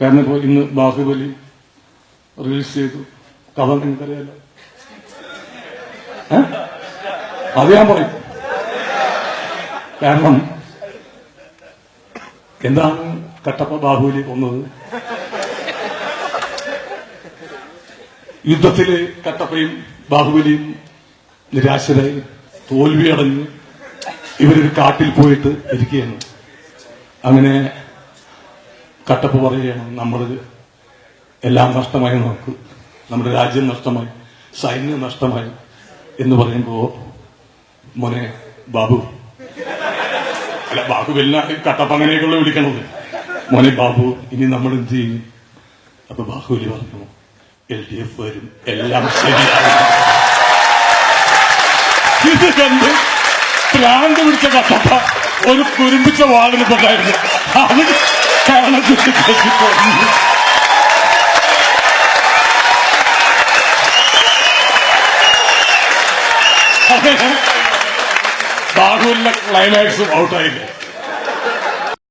കാരണം ഇപ്പോൾ ഇന്ന് ബാഹുബലി റിലീസ് ചെയ്തു. കഥ നിങ്ങൾക്കറിയാലോ. അത് ഞാൻ പറയും. കാരണം എന്താണ് കട്ടപ്പ ബാഹുബലി കൊന്നത്? യുദ്ധത്തില് കട്ടപ്പയും ബാഹുബലിയും നിരാശരായി തോൽവിയടഞ്ഞ് ഇവരൊരു കാട്ടിൽ പോയിട്ട് ഇരിക്കുകയാണ്. അങ്ങനെ കട്ടപ്പ പറയുകയാണ്, നമ്മൾ എല്ലാം നഷ്ടമായി, നമുക്ക് നമ്മുടെ രാജ്യം നഷ്ടമായി, സൈന്യം നഷ്ടമായി എന്ന് പറയുമ്പോ മോനെ ബാബു, അല്ല ബാഹുബലിനാണ് കട്ടപ്പ അങ്ങനെയൊക്കെയുള്ള വിളിക്കണത്. മോനെ ബാബു, ഇനി നമ്മൾ എന്ത് ചെയ്യും? അപ്പൊ ബാഹുബലി പറഞ്ഞു, LDF വരും, എല്ലാം ശരിയാകും. ഇത് കണ്ട് പ്രാന്ത് പിടിച്ച കട്ടപ്പ ഒരു കുരുമ്പിച്ച വാളിനിപ്പുണ്ടായിരുന്നു. അത് കാണത്തിട്ട് ബാഹുവിന്റെ ക്ലൈമാക്സും ഔട്ടായില്ലേ?